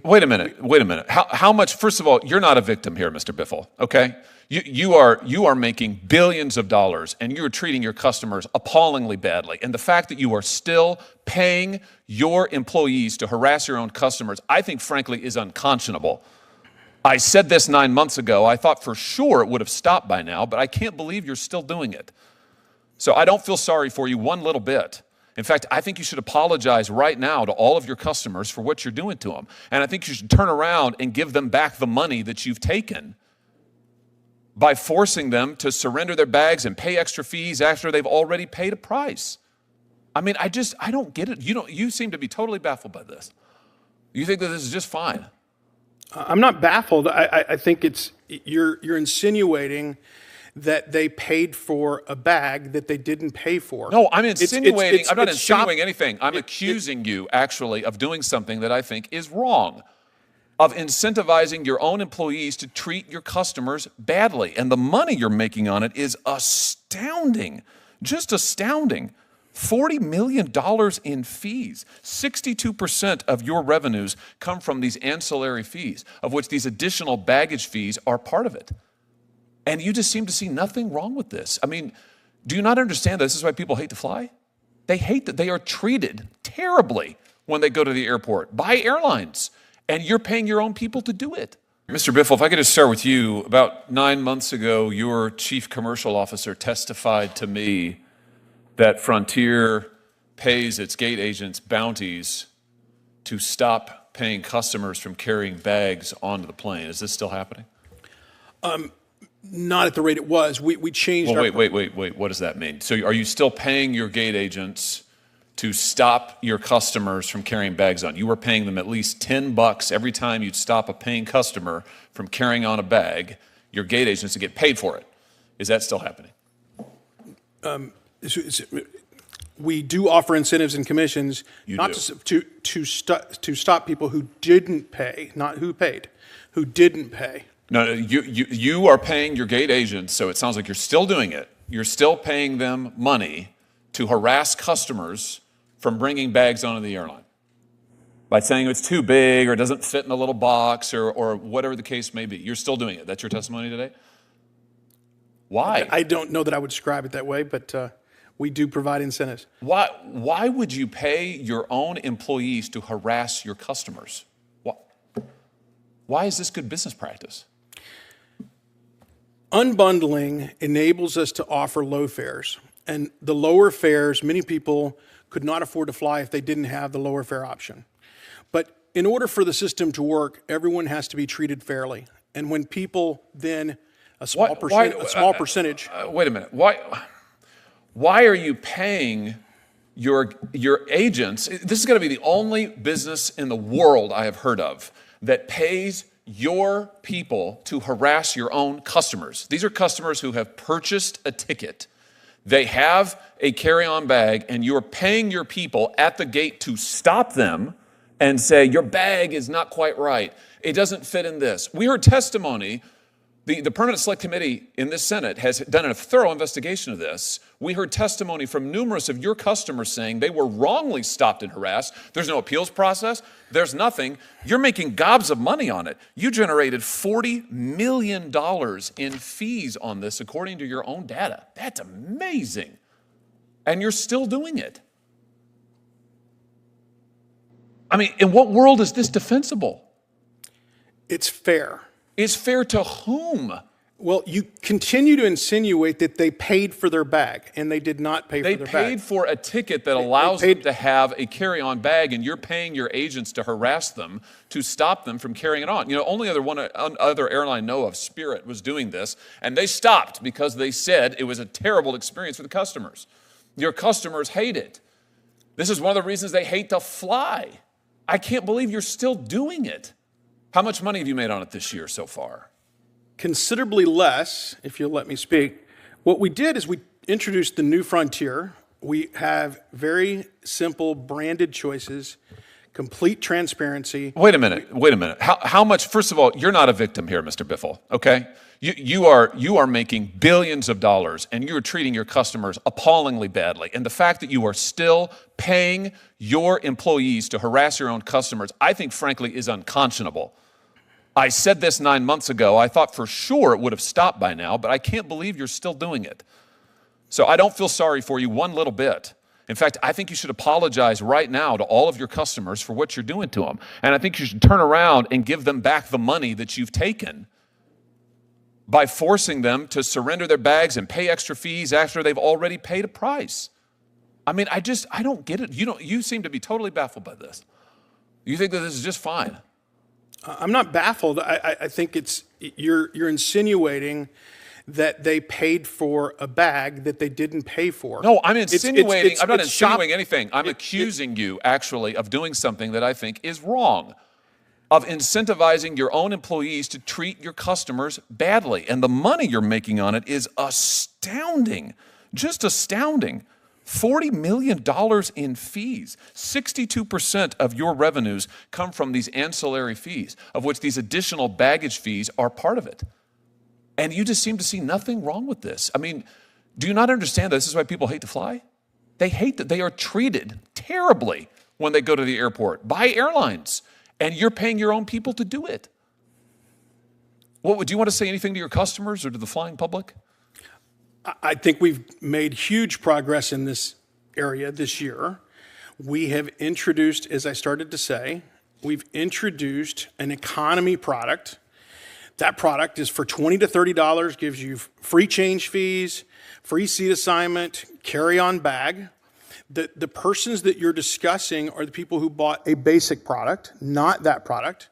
Wait a minute. How much, first of all, you're not a victim here, Mr. Biffle, okay? You are making billions of dollars and you're treating your customers appallingly badly. And the fact that you are still paying your employees to harass your own customers, I think frankly is unconscionable. I said this 9 months ago. I thought for sure it would have stopped by now, but I can't believe you're still doing it. So I don't feel sorry for you one little bit. In fact, I think you should apologize right now to all of your customers for what you're doing to them. And I think you should turn around and give them back the money that you've taken by forcing them to surrender their bags and pay extra fees after they've already paid a price. I mean, I don't get it. You seem to be totally baffled by this. You think that this is just fine. I'm not baffled. I think you're insinuating that they paid for a bag that they didn't pay for. No, I'm insinuating. I'm not insinuating anything. I'm accusing you, actually, of doing something that I think is wrong, of incentivizing your own employees to treat your customers badly. And the money you're making on it is astounding, just astounding. $40 million in fees. 62% of your revenues come from these ancillary fees, of which these additional baggage fees are part of it. And you just seem to see nothing wrong with this. I mean, do you not understand this is why people hate to fly? They hate that they are treated terribly when they go to the airport by airlines, and you're paying your own people to do it. Mr. Biffle, if I could just start with you. About 9 months ago, your chief commercial officer testified to me that Frontier pays its gate agents bounties to stop paying customers from carrying bags onto the plane. Is this still happening? Not at the rate it was. We changed. Well, wait. What does that mean? So are you still paying your gate agents to stop your customers from carrying bags on? You were paying them at least $10 every time you'd stop a paying customer from carrying on a bag, your gate agents to get paid for it. Is that still happening? We do offer incentives and commissions, to stop people who didn't pay, not who paid, who didn't pay. No, you are paying your gate agents, so it sounds like you're still doing it. You're still paying them money to harass customers from bringing bags onto the airline by saying it's too big or it doesn't fit in a little box or whatever the case may be. You're still doing it. That's your testimony today? Why? I don't know that I would describe it that way, but we do provide incentives. Why would you pay your own employees to harass your customers? Why is this good business practice? Unbundling enables us to offer low fares. And the lower fares, many people could not afford to fly if they didn't have the lower fare option. But in order for the system to work, everyone has to be treated fairly. And when people then, a small percentage. Wait a minute. Why are you paying your agents? This is going to be the only business in the world I have heard of that pays your people to harass your own customers. These are customers who have purchased a ticket. They have a carry-on bag, and you're paying your people at the gate to stop them and say, your bag is not quite right. It doesn't fit in this. We heard testimony. The Permanent Select Committee in this Senate has done a thorough investigation of this. We heard testimony from numerous of your customers saying they were wrongly stopped and harassed. There's no appeals process. There's nothing. You're making gobs of money on it. You generated $40 million in fees on this, according to your own data. That's amazing. And you're still doing it. I mean, in what world is this defensible? It's fair. Is fair to whom? Well, you continue to insinuate that they paid for their bag, and they did not pay for their bag. They paid for a ticket that allows them to have a carry-on bag, and you're paying your agents to harass them to stop them from carrying it on. You know, only other airline I know of, Spirit, was doing this, and they stopped because they said it was a terrible experience for the customers. Your customers hate it. This is one of the reasons they hate to fly. I can't believe you're still doing it. How much money have you made on it this year so far? Considerably less, if you'll let me speak. What we did is we introduced the new Frontier. We have very simple branded choices, complete transparency. Wait a minute. How much? First of all, you're not a victim here, Mr. Biffle. Okay, you are making billions of dollars, and you are treating your customers appallingly badly. And the fact that you are still paying your employees to harass your own customers, I think, frankly, is unconscionable. I said this 9 months ago. I thought for sure it would have stopped by now, but I can't believe you're still doing it. So I don't feel sorry for you one little bit. In fact, I think you should apologize right now to all of your customers for what you're doing to them. And I think you should turn around and give them back the money that you've taken by forcing them to surrender their bags and pay extra fees after they've already paid a price. I mean, I don't get it. You seem to be totally baffled by this. You think that this is just fine. I'm not baffled. I think you're insinuating that they paid for a bag that they didn't pay for. No, I'm insinuating. I'm not insinuating anything. I'm accusing you, actually, of doing something that I think is wrong, of incentivizing your own employees to treat your customers badly. And the money you're making on it is astounding, just astounding. $40 million in fees. 62% of your revenues come from these ancillary fees, of which these additional baggage fees are part of it. And you just seem to see nothing wrong with this. I mean, do you not understand that this is why people hate to fly? They hate that they are treated terribly when they go to the airport by airlines, and you're paying your own people to do it. Do you want to say anything to your customers or to the flying public? I think we've made huge progress in this area this year. We have introduced, as I started to say, we've introduced an economy product. That product is for $20 to $30, gives you free change fees, free seat assignment, carry-on bag. The persons that you're discussing are the people who bought a basic product, not that product,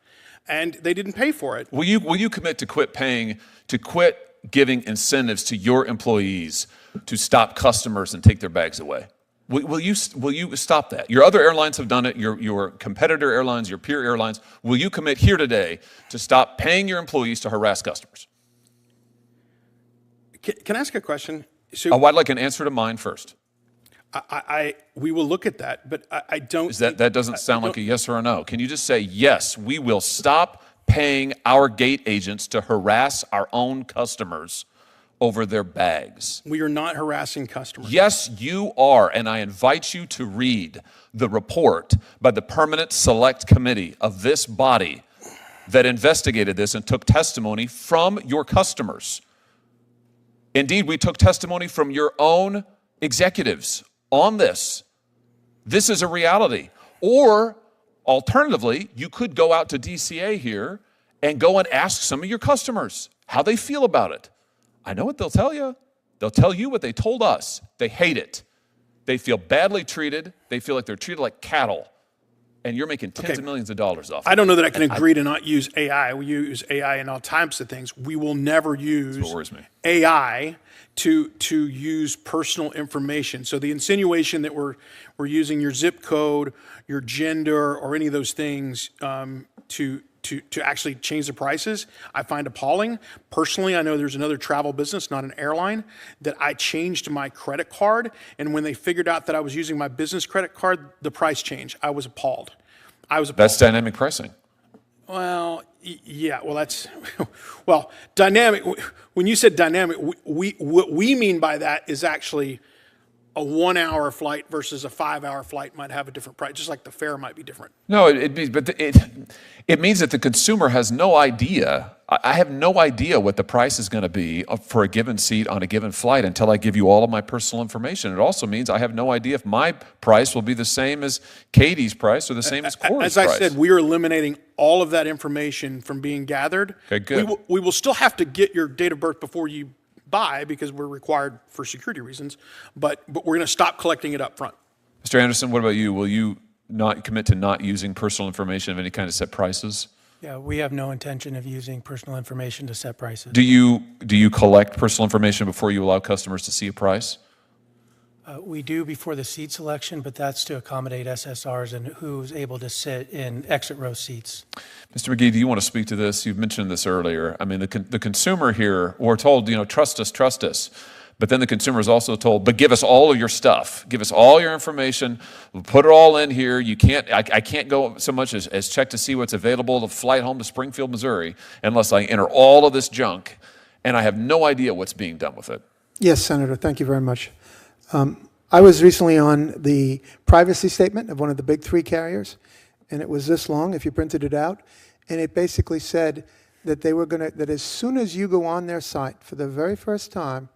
and they didn't pay for it. Will you commit to quit giving incentives to your employees to stop customers and take their bags away? Will you stop that? Your other airlines have done it, your competitor airlines, your peer airlines. Will you commit here today to stop paying your employees to harass customers? Can I ask a question? So, I'd like an answer to mine first. We will look at that, but I don't. That doesn't sound like a yes or a no. Can you just say, yes, we will stop paying our gate agents to harass our own customers over their bags? We are not harassing customers. Yes, you are, and I invite you to read the report by the Permanent Select Committee of this body that investigated this and took testimony from your customers. Indeed, we took testimony from your own executives on this. This is a reality. Or alternatively, you could go out to DCA here and go and ask some of your customers how they feel about it. I know what they'll tell you. They'll tell you what they told us. They hate it. They feel badly treated. They feel like they're treated like cattle. And you're making tens of millions of dollars off of it. I don't know that I can agree to not use AI. We use AI in all types of things. We will never use AI to use personal information. So the insinuation that we're using your zip code, your gender, or any of those things to actually change the prices, I find appalling. Personally, I know there's another travel business, not an airline, that I changed my credit card, and when they figured out that I was using my business credit card, the price changed. I was appalled. That's dynamic pricing. Well, yeah. Well, dynamic. When you said dynamic, what we mean by that is actually a 1 hour flight versus a 5 hour flight might have a different price, just like the fare might be different. No, it means that the consumer has no idea. I have no idea what the price is going to be for a given seat on a given flight until I give you all of my personal information. It also means I have no idea if my price will be the same as Katie's price or the same as Corey's price. As I said, we are eliminating all of that information from being gathered. Okay, good. We will still have to get your date of birth before you buy because we're required for security reasons, but we're going to stop collecting it up front. Mr. Anderson, what about you? Will you not commit to not using personal information of any kind to set prices? Yeah, we have no intention of using personal information to set prices. Do you collect personal information before you allow customers to see a price? We do before the seat selection, but that's to accommodate SSRs and who's able to sit in exit row seats. Mr. McGee, do you want to speak to this? You've mentioned this earlier. I mean, the consumer here, we're told, trust us. But then the consumer is also told, but give us all of your stuff. Give us all your information. We'll put it all in here. I can't go so much as check to see what's available to flight home to Springfield, Missouri, unless I enter all of this junk, and I have no idea what's being done with it. Yes, Senator, thank you very much. I was recently on the privacy statement of one of the big three carriers, and it was this long if you printed it out, and it basically said that that as soon as you go on their site for the very first time,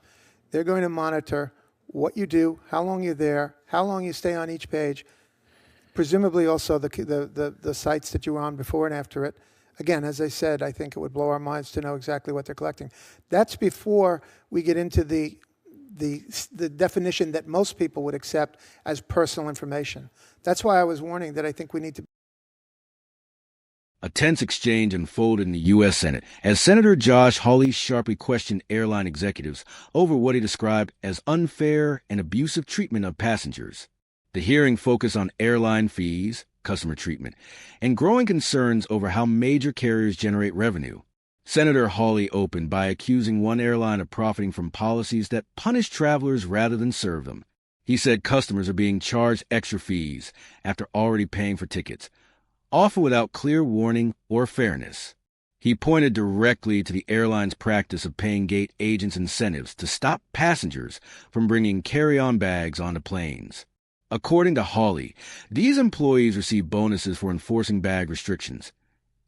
they're going to monitor what you do, how long you're there, how long you stay on each page, presumably also the sites that you were on before and after it. Again, as I said, I think it would blow our minds to know exactly what they're collecting. That's before we get into the definition that most people would accept as personal information. That's why I was warning that I think we need to. A tense exchange unfolded in the U.S. Senate as Senator Josh Hawley sharply questioned airline executives over what he described as unfair and abusive treatment of passengers. The hearing focused on airline fees, customer treatment, and growing concerns over how major carriers generate revenue. Senator Hawley opened by accusing one airline of profiting from policies that punish travelers rather than serve them. He said customers are being charged extra fees after already paying for tickets, often without clear warning or fairness. He pointed directly to the airline's practice of paying gate agents incentives to stop passengers from bringing carry-on bags onto planes. According to Hawley, these employees receive bonuses for enforcing bag restrictions,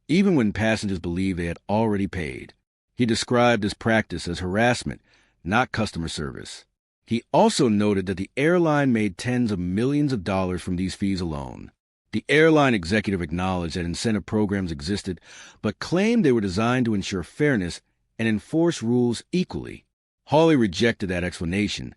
even when passengers believe they had already paid. He described this practice as harassment, not customer service. He also noted that the airline made tens of millions of dollars from these fees alone. The airline executive acknowledged that incentive programs existed, but claimed they were designed to ensure fairness and enforce rules equally. Hawley rejected that explanation,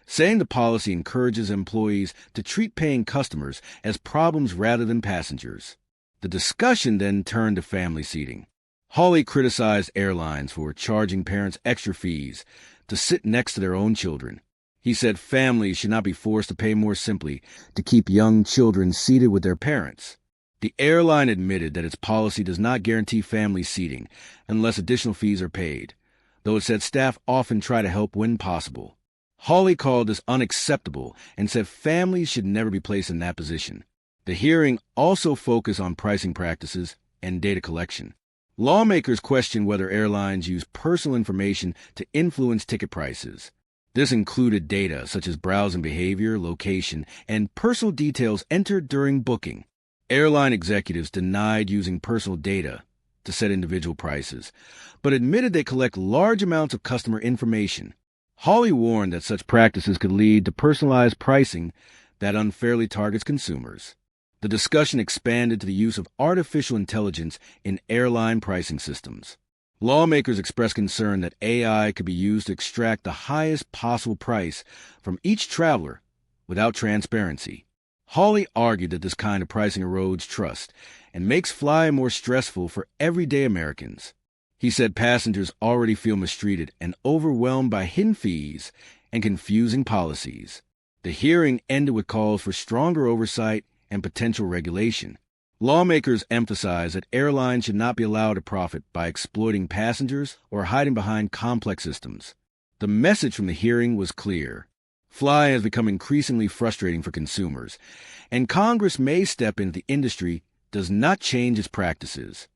saying the policy encourages employees to treat paying customers as problems rather than passengers. The discussion then turned to family seating. Hawley criticized airlines for charging parents extra fees to sit next to their own children. He said families should not be forced to pay more simply to keep young children seated with their parents. The airline admitted that its policy does not guarantee family seating unless additional fees are paid, though it said staff often try to help when possible. Hawley called this unacceptable and said families should never be placed in that position. The hearing also focused on pricing practices and data collection. Lawmakers questioned whether airlines use personal information to influence ticket prices. This included data such as browsing behavior, location, and personal details entered during booking. Airline executives denied using personal data to set individual prices, but admitted they collect large amounts of customer information. Hawley warned that such practices could lead to personalized pricing that unfairly targets consumers. The discussion expanded to the use of artificial intelligence in airline pricing systems. Lawmakers expressed concern that AI could be used to extract the highest possible price from each traveler without transparency. Hawley argued that this kind of pricing erodes trust and makes flying more stressful for everyday Americans. He said passengers already feel mistreated and overwhelmed by hidden fees and confusing policies. The hearing ended with calls for stronger oversight and potential regulation. Lawmakers emphasized that airlines should not be allowed to profit by exploiting passengers or hiding behind complex systems. The message from the hearing was clear. Flying has become increasingly frustrating for consumers, and Congress may step in if the industry does not change its practices.